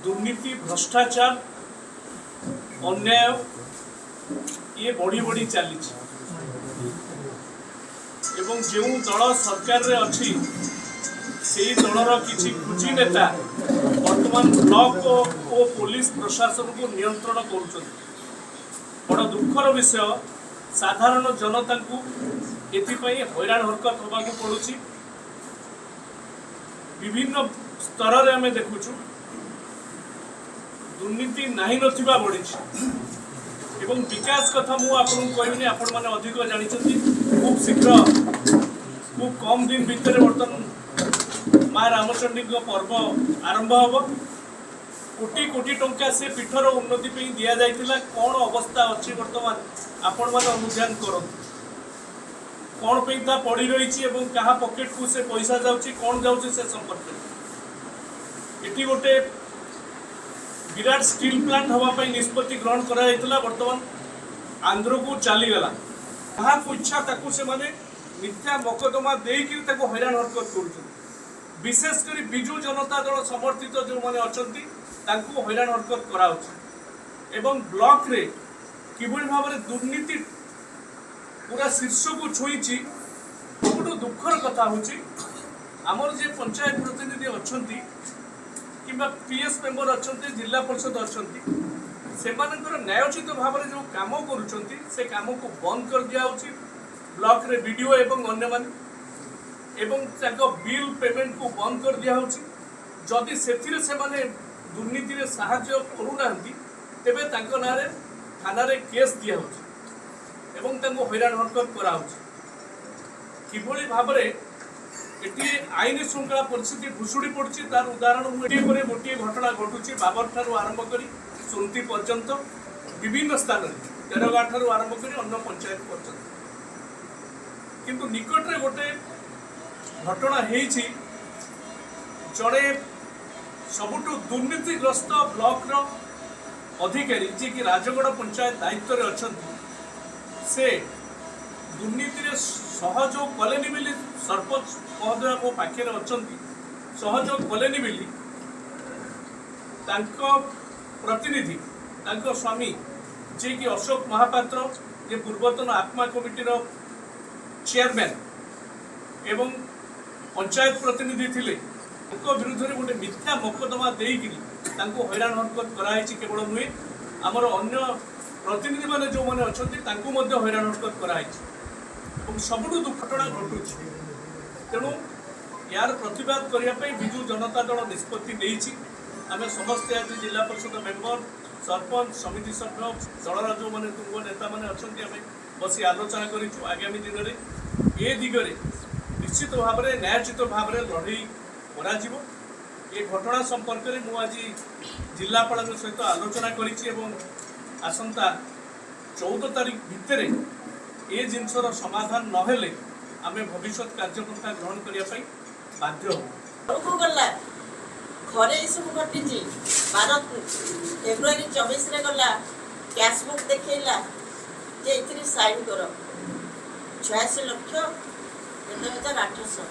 दुर्नीति भ्रष्टाचार अन्याय ये बढ़ी बढ़ी चली एवं जो दल सरकार रे अच्छी से दलर किसी कुची नेता वर्तमान ब्लॉक और पुलिस प्रशासन को नियंत्रण कर बड़ दुखर विषय साधारण जनता को एथिपाई हैरान हरकत होगा पड़ुछि। विभिन्न स्तर रे आमे देखुछु दुर्नीति नाही नथिबा बढ़ी एवं विकास कथा मु आपन कहबिनी आपण माने अधिक जानिछथि। खूब शीघ्र खूब कम दिन भितर वर्तमान माँ रामचंडी पर्व आरंभ हम कोटी कोटी टंका से पीठर उन्नति पे दिया जाइथिला। कौन अवस्था अच्छी वर्तमान आपण माने अनुध्यान करत कौन पे ता पड़ी रही एवं कहा पॉकेट को से पैसा जाउची कौन जाउची से संपर्क एटी गोटे विराट स्टील प्लांट हवा पे निष्पत्ति ग्रहण करा जाइथिला। वर्तमान आंध्र को चली गला कहा को इच्छा ताकू से माने मिथ्या मकदमा देकी ताकू हैरान हरकत करूछन। विशेषकर बिजु जनता दल समर्थित जो मैंने अच्छा हैरान हरकत करा ब्लॉक रे किभली भाव में दुर्नीति पूरा शीर्ष को छुई सबुठ दुखर कथा हूँ आमर जे पंचायत प्रतिनिधि अच्छा कि पीएस मेंबर अच्छा जिला परिषद अच्छा से न्यायोचित भाव में जो काम करुँच को बंद कर दिया ब्लॉक रे वीडियो एवं अन्य एवं बिल पेमेंट को बंद कर दिया जदि से दुर्नीति रे साहाय्य करूना तेबे ना थाना रे केस दिया एवं हैरान हरकत करा किभली भाव में एटी आईन श्रृंखला परिस्थिति भुशुड़ी पड़ी तार उदाहरण गोटे गोटे घटना घटुची बाबर ठारू आरंभ कर सुनती पर्यंत विभिन्न स्थान तेरगाँ ठारू आरंभ कर अन्य पंचायत पर्यंत किंतु निकट रे गोटे घटना होइछि जड़े सबुठ दुर्नीतिग्रस्त ब्लॉक रो अधिकारी जी कि राजगढ़ पंचायत दायित्व रे अच्छा से दुर्नीति रे सहयोग कलेनि बोली सरपंच महोदय मो पाखे अच्छा सहयोग कलेनि बोली प्रतिनिधि स्वामी जी कि अशोक महापात्र जे पूर्वतन आत्मा कमिटी रो चेयरमैन एवं पंचायत प्रतिनिधि थिले विरुद्ध में गोटे मिथ्या मकदमा देकी हैरान हरकत कराई केवल नुहे आमर अन्य प्रतिनिधि माने जो मैंने अच्छा हैरान हरकत कराई सबुठ दुर्घटना घटुची। तेणु यार प्रतिवाद करने विजु जनता दल निष्पत्ति नहीं आम समस्ते आज जिला परिषद मेंबर सरपंच समिति सभ्य दलर जो मैंने तुंग नेता मैंने अच्छा बसी आलोचना करूँ आगामी दिन में ए दिगरे निश्चित भाव में न्यायोचित भाव में लड़ई करा ये घटना संपर्क में मुझे आज जिलापाल सहित आलोचना करी आसंता 14 तारीख भितर ये जिनसर समाधान नहेले आम भविष्य कार्यपंथा ग्रहण करने बाध्य हो गला घरे सब घटी 12 फेब्रुआरी 24 रे गला कैशबुक देखैला जे इतनी साइन कर 86 लाख 800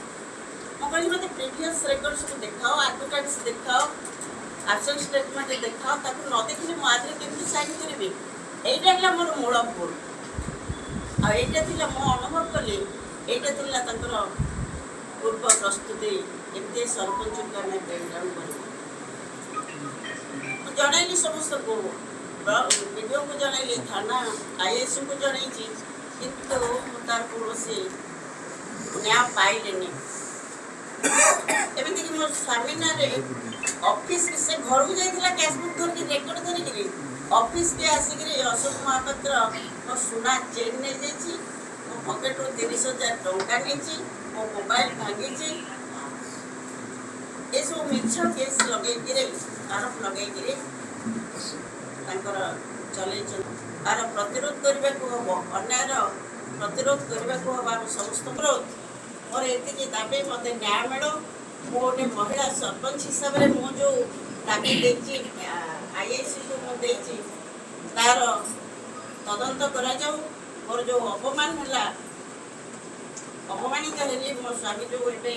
मैं मत प्रीवियस रेकर्ड सब देखाओ एडवोकेट्स देखाओ एब्सेंट स्टेटमेंट देखाओ ताकू न देखिले मो आदरे केमती साइन करिवे एटा हला मोर मूल भूल आ एटा थिला मो अनुभव कले एटा थिला तंकर पूर्व प्रस्तुति एते सरपंच का मैं बैकग्राउंड कर जणाइली समस्त को वीडियो को जणाइली थाना आईएएस को जणाइची किंतु तार कौन न्याय पाइले एमती कि मोर स्वामी ना ऑफिस से घर को जाइथिला कैशबुक धर के रेकर्ड धरि के ऑफिस के आसिक अशोक महापात्र मो सुना चेन नहीं जाइछि मो पॉकेट रो 30,000 टंका नहीं मो मोबाइल भांगी ये सब मिछ केस लगे कि आरोप लगे कि चले तार प्रतिरोध करने को हम अन्याय प्रतिरोध करने को हम समस्त और ये दाबी मत न्याय मिलो मो गोटे महिला सरपंच हिसाब से मो जो दाबी आईएएस को तार तदंत करा जाऊ और जो अपमान है अपमानित हेली मो स्वामी जो गोटे